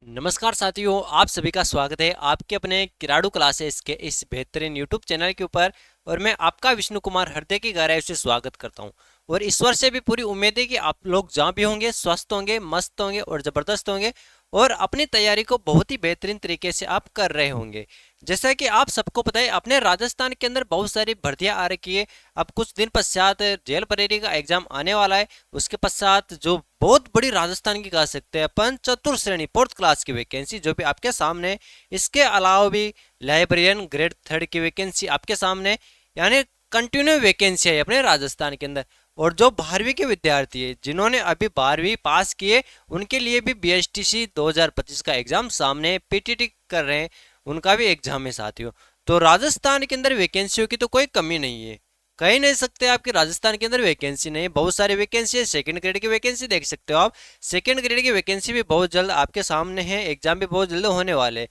नमस्कार साथियों, आप सभी का स्वागत है आपके अपने किराड़ू क्लासेस के इस बेहतरीन यूट्यूब चैनल के ऊपर। और मैं आपका विष्णु कुमार हृदय की गहराई से स्वागत करता हूं। और ईश्वर से भी पूरी उम्मीद है कि आप लोग जहां भी होंगे स्वस्थ होंगे, मस्त होंगे और ज़बरदस्त होंगे और अपनी तैयारी को बहुत ही बेहतरीन तरीके से आप कर रहे होंगे। जैसा कि आप सबको पता है, अपने राजस्थान के अंदर बहुत सारी भर्तियां आ रखी है। अब कुछ दिन पश्चात जेल परेरी का एग्जाम आने वाला है। उसके पश्चात जो बहुत बड़ी राजस्थान की कह सकते हैं अपन चतुर्थ श्रेणी फोर्थ क्लास की वैकेंसी जो भी आपके सामने है। इसके अलावा भी लाइब्रेरियन ग्रेड थर्ड की वैकेंसी आपके सामने, यानी कंटिन्यू वैकेंसी है अपने राजस्थान के अंदर। और जो 12वीं के विद्यार्थी है जिन्होंने अभी 12वीं पास किए, उनके लिए भी बीएसटीसी 2025 का एग्जाम सामने है। पीटीटी कर रहे हैं, उनका भी एग्जाम है साथियों। तो राजस्थान के अंदर वैकेंसियों की तो कोई कमी नहीं है। कह ही नहीं सकते आपकी राजस्थान के अंदर वैकेंसी नहीं, बहुत सारी वैकेंसी है। सेकंड ग्रेड की वैकेंसी देख सकते हो आप। सेकंड ग्रेड की वैकेंसी भी बहुत जल्द आपके सामने है, एग्जाम भी बहुत जल्द होने वाले।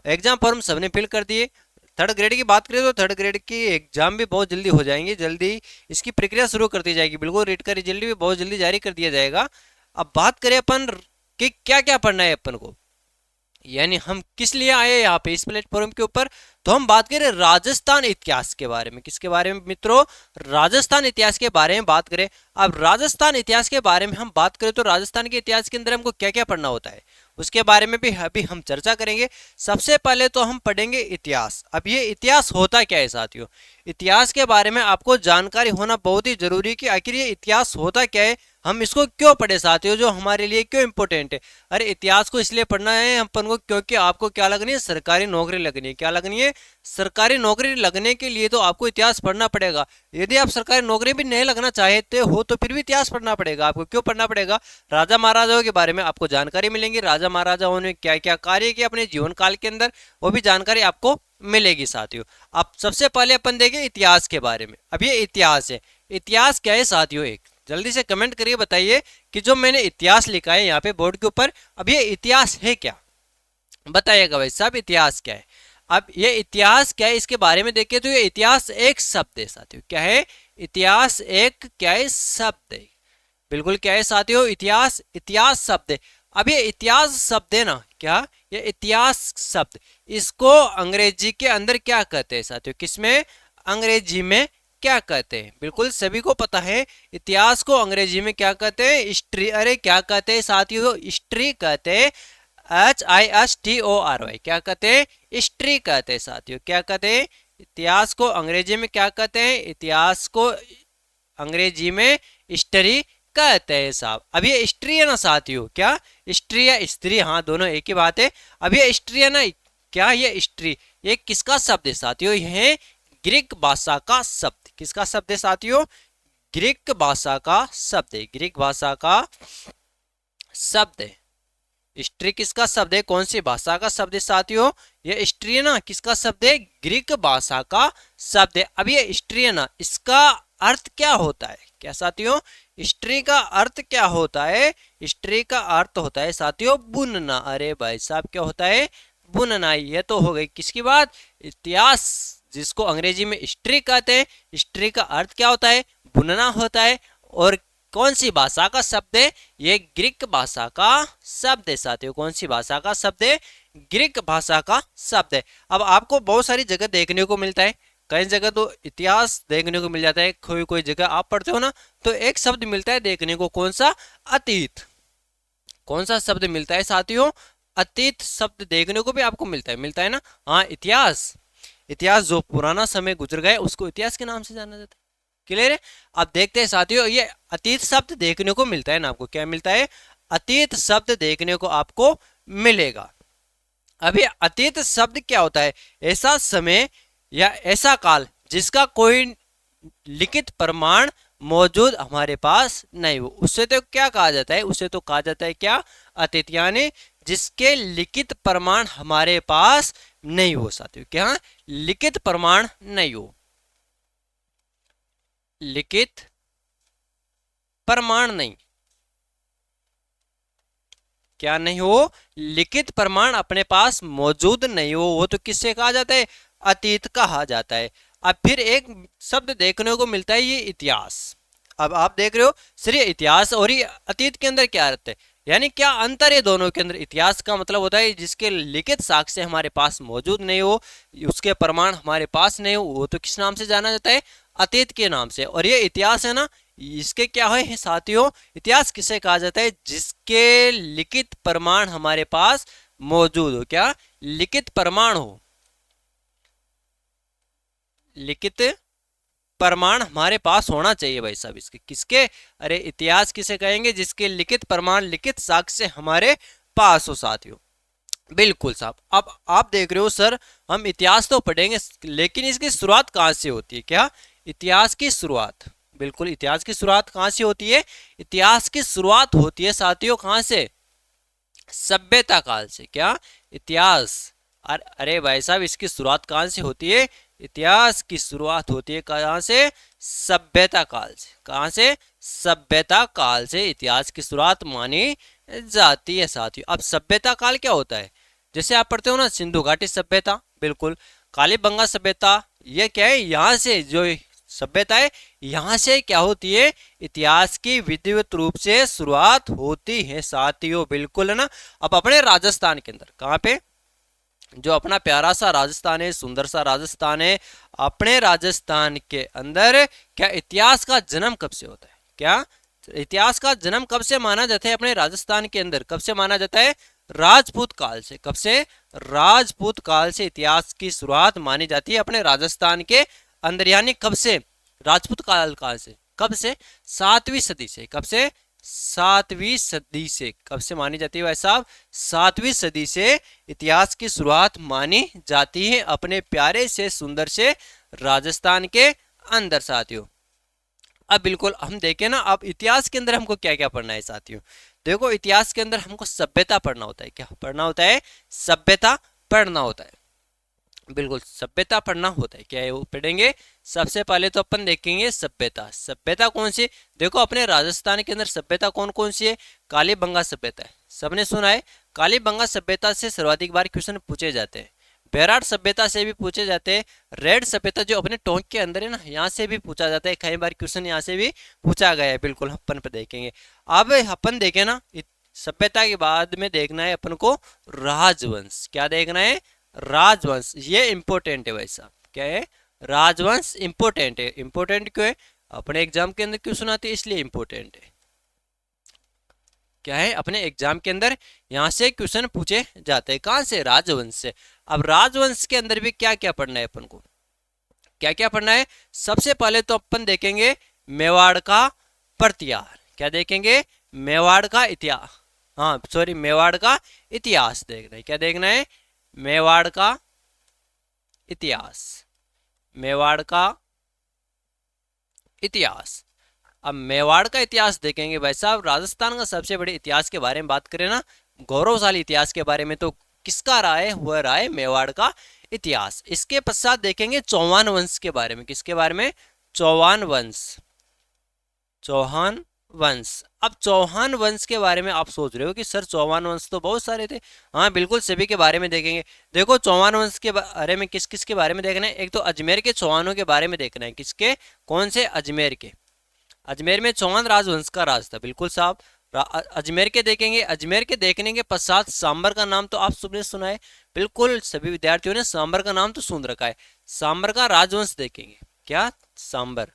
एग्जाम फॉर्म सबने फिल कर दिए। थर्ड ग्रेड की बात करें तो थर्ड ग्रेड की एग्जाम भी बहुत जल्दी हो जाएंगे, जल्दी इसकी प्रक्रिया शुरू कर दी जाएगी। बिल्कुल रीट का रिजल्ट भी बहुत जल्दी जारी कर दिया जाएगा। अब बात करें अपन कि क्या क्या पढ़ना है अपन को, यानी हम किस लिए आए यहाँ पे इस प्लेटफॉर्म के ऊपर। तो हम बात करें राजस्थान इतिहास के बारे में। किसके बारे में मित्रों? राजस्थान इतिहास के बारे में बात करें। अब राजस्थान इतिहास के बारे में हम बात करें तो राजस्थान के इतिहास के अंदर हमको क्या क्या पढ़ना होता है उसके बारे में भी अभी हम चर्चा करेंगे। सबसे पहले तो हम पढ़ेंगे इतिहास। अब ये इतिहास होता क्या है साथियों? इतिहास के बारे में आपको जानकारी होना बहुत ही जरूरी है कि आखिर ये इतिहास होता क्या है, हम इसको क्यों पढ़े साथियों, जो हमारे लिए क्यों इंपॉर्टेंट है। अरे इतिहास को इसलिए पढ़ना है अपन को क्योंकि आपको क्या लगनी है, सरकारी नौकरी लगनी है। क्या लगनी है? सरकारी नौकरी लगने के लिए तो आपको इतिहास पढ़ना पड़ेगा। यदि आप सरकारी नौकरी भी नहीं लगना चाहते हो तो फिर भी इतिहास पढ़ना पड़ेगा आपको। क्यों पढ़ना पड़ेगा? राजा महाराजाओं के बारे में आपको जानकारी मिलेंगी। राजा महाराजाओं ने क्या क्या कार्य किया अपने जीवन काल के अंदर, वो भी जानकारी आपको मिलेगी साथियों। अब सबसे पहले अपन देखें इतिहास के बारे में। अब ये इतिहास है। इतिहास क्या है साथियों? एक जल्दी से कमेंट करिए, बताइए कि जो मैंने इतिहास लिखा है यहाँ पे बोर्ड के ऊपर, अब ये इतिहास है क्या? बताइएगा भाई साहब, इतिहास क्या है? अब ये इतिहास क्या है इसके बारे में देखिए तो ये इतिहास एक शब्द है साथियों। क्या है? इतिहास एक क्या है? शब्द है। बिल्कुल क्या है साथियों? इतिहास इतिहास शब्द है। अब ये इतिहास शब्द है ना, क्या ये इतिहास शब्द, इसको अंग्रेजी के अंदर क्या कहते हैं साथियों? किसमें? अंग्रेजी में क्या कहते हैं? बिल्कुल सभी को पता है इतिहास को अंग्रेजी में क्या कहते हैं? हिस्ट्री। अरे क्या कहते हैं साथियों? हिस्ट्री कहते हैं। HISTORY क्या कहते हैं? हिस्ट्री कहते हैं साथियों। क्या कहते हैं? इतिहास को अंग्रेजी में क्या कहते हैं? इतिहास को अंग्रेजी में हिस्ट्री कहते हैं साहब। अब ये हिस्ट्री है ना साथियों, क्या हिस्ट्री या स्त्री, हाँ दोनों एक ही बात है। अब ये हिस्ट्री है ना, क्या ये हिस्ट्री ये किसका शब्द है साथियों? यह ग्रीक भाषा का शब्द। किसका शब्द है साथियों? ग्रीक भाषा का शब्द है। ग्रीक भाषा का शब्द है। हिस्ट्री किसका शब्द है? कौन सी भाषा का शब्द है साथियों? ये हिस्ट्री है ना, किसका शब्द है? ग्रीक भाषा का शब्द है। अब ये हिस्ट्री है ना, इसका अर्थ क्या होता है? क्या साथियों? हिस्ट्री का अर्थ क्या होता है? हिस्ट्री का अर्थ होता है साथियों बुनना। अरे भाई साहब क्या होता है? बुनना। ये तो हो गई किसकी बात? इतिहास, जिसको अंग्रेजी में हिस्ट्री कहते हैं। हिस्ट्री का अर्थ क्या होता है? बुनना होता है। और कौन सी भाषा का शब्द है? ये ग्रीक भाषा का शब्द है साथियों। कौन सी भाषा का शब्द है? ग्रीक भाषा का शब्द है। अब आपको बहुत सारी जगह देखने को मिलता है, कई जगह तो इतिहास देखने को मिल जाता है। कोई कोई जगह आप पढ़ते हो ना तो एक शब्द मिलता है देखने को, कौन सा? अतीत। कौन सा शब्द मिलता है साथियों? अतीत शब्द देखने को भी आपको मिलता है ना। हाँ इतिहास, इतिहास जो पुराना समय गुजर गया उसको इतिहास के नाम से जाना जाता है। क्लियर है? अब देखते हैं साथियों, ये अतीत शब्द देखने को मिलता है ना आपको। क्या मिलता है? अतीत शब्द देखने को आपको मिलेगा। अभी अतीत शब्द क्या होता है? ऐसा समय या ऐसा काल जिसका कोई लिखित प्रमाण मौजूद हमारे पास नहीं हो, उससे तो क्या कहा जाता है? उसे तो कहा जाता है क्या? अतीत। यानी जिसके लिखित प्रमाण हमारे पास नहीं हो साथियों। क्या? लिखित प्रमाण नहीं हो। लिखित प्रमाण नहीं, क्या नहीं हो? लिखित प्रमाण अपने पास मौजूद नहीं हो, वो तो किससे कहा जाता है? अतीत कहा जाता है। अब फिर एक शब्द देखने को मिलता है, ये इतिहास। अब आप देख रहे हो सिर्फ इतिहास और ये अतीत के अंदर क्या रहता है? यानी क्या अंतर है दोनों के अंदर? इतिहास का मतलब होता है जिसके लिखित साक्ष्य हमारे पास मौजूद नहीं हो, उसके प्रमाण हमारे पास नहीं हो, वो तो किस नाम से जाना जाता है? अतीत के नाम से। और ये इतिहास है ना, इसके क्या है साथियों, इतिहास किसे कहा जाता है? जिसके लिखित प्रमाण हमारे पास मौजूद हो। क्या? लिखित प्रमाण हो, लिखित प्रमाण हमारे पास होना चाहिए भाई साहब इसके। किसके? अरे इतिहास किसे कहेंगे? जिसके लिखित प्रमाण, लिखित साक्ष्य हमारे पास हो साथियों। बिल्कुल साहब। अब आप देख रहे हो सर, हम इतिहास तो पढ़ेंगे लेकिन इसकी शुरुआत कहाँ से होती है? क्या? इतिहास की शुरुआत, बिल्कुल इतिहास की शुरुआत कहाँ से होती है? इतिहास की शुरुआत होती है साथियों कहाँ से? सभ्यता काल से। क्या? इतिहास, अरे भाई साहब इसकी शुरुआत कहाँ से होती है? इतिहास की शुरुआत होती है कहाँ से? सभ्यता काल से। कहाँ से? सभ्यता काल से इतिहास की शुरुआत मानी जाती है साथियों। अब सभ्यता काल क्या होता है? जैसे आप पढ़ते हो ना, सिंधु घाटी सभ्यता, बिल्कुल कालीबंगा सभ्यता, ये क्या है? यहाँ से जो सभ्यता है, यहाँ से क्या होती है? इतिहास की विधिवत रूप से शुरुआत होती है साथियों, बिल्कुल है ना। अब अपने राजस्थान के अंदर, कहाँ पे? जो अपना प्यारा सा राजस्थान है, सुंदर सा राजस्थान है, अपने राजस्थान के अंदर क्या इतिहास का जन्म कब से होता है? क्या इतिहास का जन्म कब से माना जाता है? अपने राजस्थान के अंदर कब से माना जाता है? राजपूत काल से। कब से? राजपूत काल से इतिहास की शुरुआत मानी जाती है अपने राजस्थान के अंदर। यानी कब से? राजपूत काल से। कब से? 7वीं सदी से। कब से? 7वीं सदी से। कब से मानी जाती है भाई साहब? 7वीं सदी से इतिहास की शुरुआत मानी जाती है अपने प्यारे से सुंदर से राजस्थान के अंदर साथियों। अब बिल्कुल हम देखें ना, अब इतिहास के अंदर हमको क्या क्या पढ़ना है साथियों? देखो इतिहास के अंदर हमको सभ्यता पढ़ना होता है। क्या पढ़ना होता है? सभ्यता पढ़ना होता है, बिल्कुल सभ्यता पढ़ना होता है। क्या है वो पढ़ेंगे? सबसे पहले तो अपन देखेंगे सभ्यता। सभ्यता कौन सी? देखो अपने राजस्थान के अंदर सभ्यता कौन कौन सी है? कालीबंगा सभ्यता है, सबने सुना है। कालीबंगा सभ्यता से सर्वाधिक बार क्वेश्चन पूछे जाते हैं। बेराट सभ्यता से भी पूछे जाते हैं। रेड सभ्यता जो अपने टोंक के अंदर है ना, यहाँ से भी पूछा जाता है। कई बार क्वेश्चन यहाँ से भी पूछा गया है, बिल्कुल अपन पे देखेंगे। अब अपन देखें ना, सभ्यता के बाद में देखना है अपन को राजवंश। क्या देखना है? राजवंश। ये इंपॉर्टेंट है भाई साहब। क्या है? राजवंश इंपॉर्टेंट है। इंपॉर्टेंट क्यों है? अपने एग्जाम के अंदर क्यों सुनाते हैं? इसलिए इंपॉर्टेंट है। क्या है? अपने एग्जाम के अंदर यहाँ से क्वेश्चन पूछे जाते हैं। कहाँ से? राजवंश से। अब राजवंश के अंदर भी क्या क्या पढ़ना है अपन को? क्या क्या पढ़ना है? सबसे पहले तो अपन देखेंगे मेवाड़ का प्रतिहार। क्या देखेंगे? मेवाड़ का इतिहास, हाँ सॉरी, मेवाड़ का इतिहास देखना है। क्या देखना है? मेवाड़ का इतिहास। मेवाड़ का इतिहास। अब मेवाड़ का इतिहास देखेंगे भाई साहब। राजस्थान का सबसे बड़े इतिहास के बारे में बात करें ना, गौरवशाली इतिहास के बारे में, तो किसका रहा है? हुआ रहा है मेवाड़ का इतिहास। इसके पश्चात देखेंगे चौहान वंश के बारे में। किसके बारे में? चौहान वंश। चौहान वंश। अब चौहान वंश के बारे में आप सोच रहे हो कि सर चौहान वंश तो बहुत सारे थे। हाँ बिल्कुल, सभी के बारे में देखेंगे। देखो चौहान वंश के बारे में किस किस के बारे में देखना है? एक तो अजमेर के चौहानों के बारे में देखना है। किसके? कौन से? अजमेर के। अजमेर में चौहान राजवंश का राज था, बिल्कुल साहब। अजमेर के देखेंगे। अजमेर के देखने के पश्चात सांबर का नाम तो आप सबने सुना है, बिल्कुल सभी विद्यार्थियों ने सांबर का नाम तो सुन रखा है। सांबर का राजवंश देखेंगे। क्या? सांबर।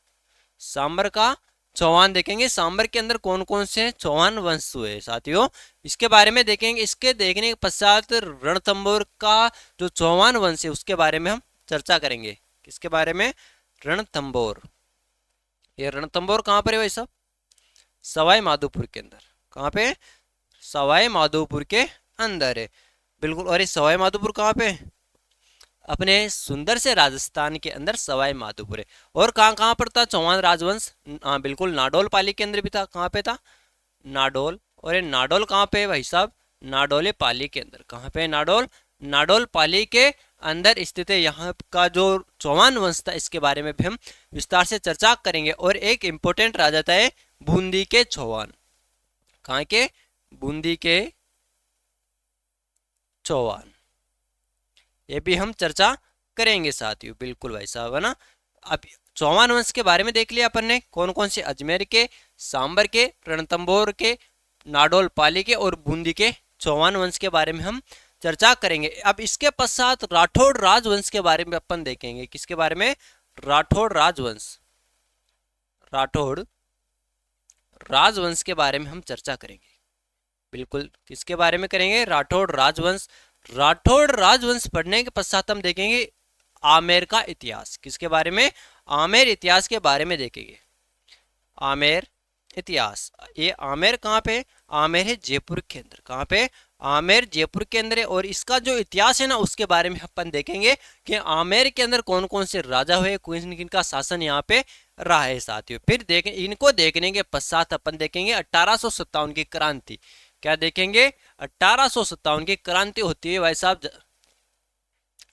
सांबर का चौहान देखेंगे। सांबर के अंदर कौन कौन से चौहान वंश हुए साथियों, इसके बारे में देखेंगे। इसके देखने के पश्चात रणथंभौर का जो चौहान वंश है उसके बारे में हम चर्चा करेंगे। किसके बारे में? रणथंभौर। ये रणथंभौर कहाँ पर है भाई साहब? सवाई माधोपुर के अंदर। कहाँ पे? सवाई माधोपुर के अंदर है, बिल्कुल। और ये सवाई माधोपुर कहाँ पे? अपने सुंदर से राजस्थान के अंदर सवाई माधोपुर है। और कहाँ कहाँ पर था चौहान राजवंश? हाँ बिल्कुल, नाडोल पाली के अंदर भी था। कहाँ पे था? नाडोल। और ये नाडोल कहाँ पे है भाई साहब? नाडोले पाली के अंदर। कहाँ पे है नाडोल? नाडोल पाली के अंदर स्थित है। यहाँ का जो चौहान वंश था इसके बारे में भी हम विस्तार से चर्चा करेंगे। और एक इंपॉर्टेंट राजा था बूंदी के चौहान। कहाँ के? बूंदी के चौहान। ये भी हम चर्चा करेंगे साथियों, बिल्कुल भाई साहब, है ना। अब चौहान वंश के बारे में देख लिया अपन ने, कौन कौन से? अजमेर के, सांबर के, रणथंभौर के, नाडोल पाली के और बूंदी के चौहान वंश के बारे में हम चर्चा करेंगे। अब इसके पश्चात राठौड़ राजवंश के बारे में अपन देखेंगे। किसके बारे में? राठौड़ राजवंश। राठौड़ राजवंश के बारे में हम चर्चा करेंगे। बिल्कुल, किसके बारे में करेंगे? राठौड़ राजवंश। राठौड़ राजवंश पढ़ने के पश्चात हम देखेंगे आमेर का इतिहास। किसके बारे में? आमेर इतिहास के बारे में देखेंगे। आमेर इतिहास। ये आमेर कहाँ पे? आमेर है जयपुर के अंदर। कहाँ पे? आमेर जयपुर के अंदर है। और इसका जो इतिहास है ना उसके बारे में अपन देखेंगे कि आमेर के अंदर कौन कौन से राजा हुए, किन किन का शासन यहाँ पे रहा है साथियों। फिर देखें, इनको देखने के पश्चात अपन देखेंगे 1857 की क्रांति। क्या देखेंगे? 1857 की क्रांति होती है भाई साहब।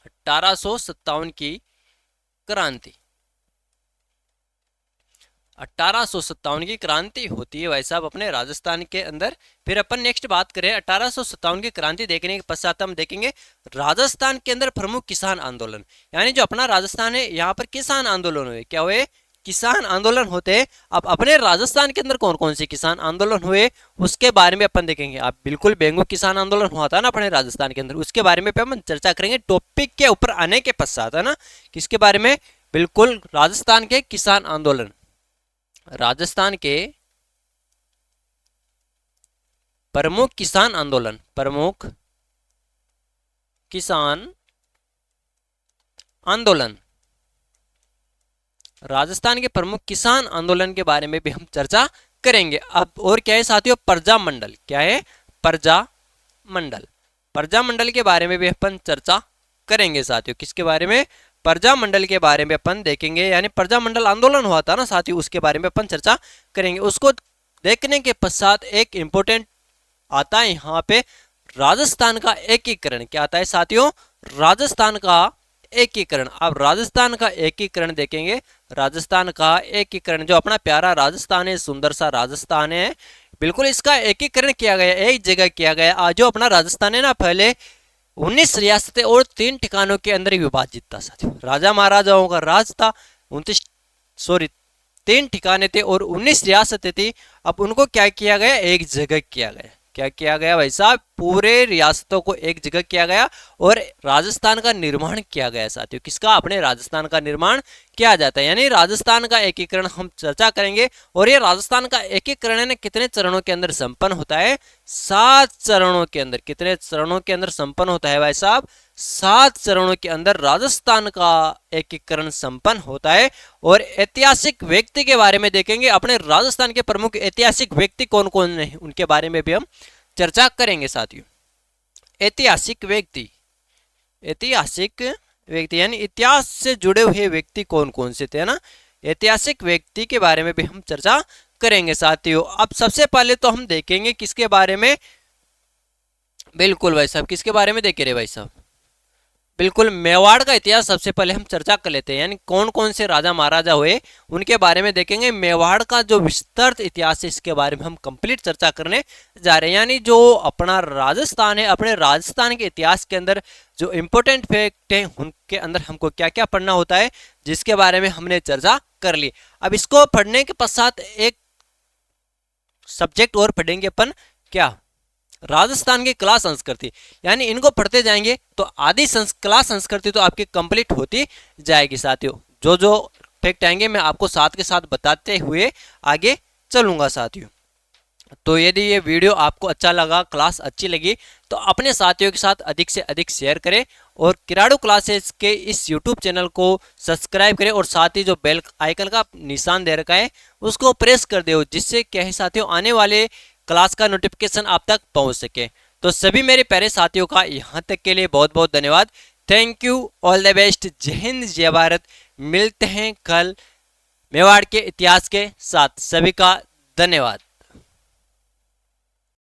1857 की क्रांति। 1857 की क्रांति होती है भाई साहब अपने राजस्थान के अंदर। फिर अपन नेक्स्ट बात करें 1857 की क्रांति देखने के पश्चात हम देखेंगे राजस्थान के अंदर प्रमुख किसान आंदोलन। यानी जो अपना राजस्थान है यहाँ पर किसान आंदोलन हुए। क्या हुए? किसान आंदोलन होते हैं। अब अपने राजस्थान के अंदर कौन कौन से किसान आंदोलन हुए उसके बारे में अपन देखेंगे। आप बिल्कुल बेंगू किसान आंदोलन हुआ था ना अपने राजस्थान के अंदर, उसके बारे में अपन चर्चा करेंगे टॉपिक के ऊपर आने के पश्चात, है ना। किसके बारे में? बिल्कुल राजस्थान के किसान आंदोलन। राजस्थान के प्रमुख किसान आंदोलन। प्रमुख किसान आंदोलन। राजस्थान के प्रमुख किसान आंदोलन के बारे में भी हम चर्चा करेंगे। अब और क्या है साथियों? प्रजा मंडल। क्या है? प्रजा मंडल। प्रजा मंडल के बारे में भी अपन चर्चा करेंगे साथियों। किसके बारे में? प्रजा मंडल के बारे में अपन देखेंगे। यानी प्रजा मंडल आंदोलन हुआ था ना साथियों, उसके बारे में अपन चर्चा करेंगे। उसको देखने के पश्चात एक इंपॉर्टेंट आता है यहाँ पे, राजस्थान का एकीकरण। क्या आता है साथियों? राजस्थान का एकीकरण। अब राजस्थान का एकीकरण देखेंगे। राजस्थान का एकीकरण, जो अपना प्यारा राजस्थान है, सुंदर सा राजस्थान है, बिल्कुल इसका एकीकरण किया गया, एक जगह किया गया। जो अपना राजस्थान है ना पहले 19 रियासतें और 3 ठिकानों के अंदर विभाजित था साथियों। राजा महाराजाओं का राज था। 3 ठिकाने थे और 19 रियासतें थी। अब उनको क्या किया गया? एक जगह किया गया। क्या किया गया भाई साहब? पूरे रियासतों को एक जगह किया गया और राजस्थान का निर्माण किया गया साथियों। किसका? अपने राजस्थान का निर्माण किया जाता है। यानी राजस्थान का एकीकरण हम चर्चा करेंगे। और ये राजस्थान का एकीकरण कितने चरणों के अंदर संपन्न होता है? 7 चरणों के अंदर। कितने चरणों के अंदर संपन्न होता है भाई साहब? 7 चरणों के अंदर राजस्थान का एकीकरण संपन्न होता है। और ऐतिहासिक व्यक्ति के बारे में देखेंगे। अपने राजस्थान के प्रमुख ऐतिहासिक व्यक्ति कौन कौन है उनके बारे में भी हम चर्चा करेंगे साथियों। ऐतिहासिक व्यक्ति। ऐतिहासिक व्यक्ति यानी इतिहास से जुड़े हुए व्यक्ति कौन कौन से थे, ना। ऐतिहासिक व्यक्ति के बारे में भी हम चर्चा करेंगे साथियों। अब सबसे पहले तो हम देखेंगे किसके बारे में? बिल्कुल भाई साहब, किसके बारे में देखे रहे भाई साहब? बिल्कुल मेवाड़ का इतिहास सबसे पहले हम चर्चा कर लेते हैं। यानी कौन कौन से राजा महाराजा हुए उनके बारे में देखेंगे। मेवाड़ का जो विस्तृत इतिहास है इसके बारे में हम कंप्लीट चर्चा करने जा रहे हैं। यानी जो अपना राजस्थान है, अपने राजस्थान के इतिहास के अंदर जो इम्पोर्टेंट फैक्ट है उनके अंदर हमको क्या क्या पढ़ना होता है, जिसके बारे में हमने चर्चा कर ली। अब इसको पढ़ने के पश्चात एक सब्जेक्ट और पढ़ेंगे अपन, क्या? राजस्थान की कला संस्कृति। यानी इनको पढ़ते जाएंगे तो आधी कला संस्कृति तो आपकी कंप्लीट होती जाएगी साथियों। जो जो फैक्ट आएंगे मैं आपको साथ के साथ बताते हुए आगे चलूंगा साथियों। तो यदि ये वीडियो आपको अच्छा लगा, क्लास अच्छी लगी, तो अपने साथियों के साथ अधिक से अधिक शेयर करें और किराड़ू क्लासेस के इस यूट्यूब चैनल को सब्सक्राइब करें। और साथ ही जो बेल आइकन का निशान दे रखा है उसको प्रेस कर दो, जिससे क्या है साथियों आने वाले क्लास का नोटिफिकेशन आप तक पहुंच सके। तो सभी मेरे प्यारे साथियों का यहाँ तक के लिए बहुत बहुत धन्यवाद। Thank you, all the best, जय हिंद जय भारत। मिलते हैं कल मेवाड़ के इतिहास के साथ। सभी का धन्यवाद।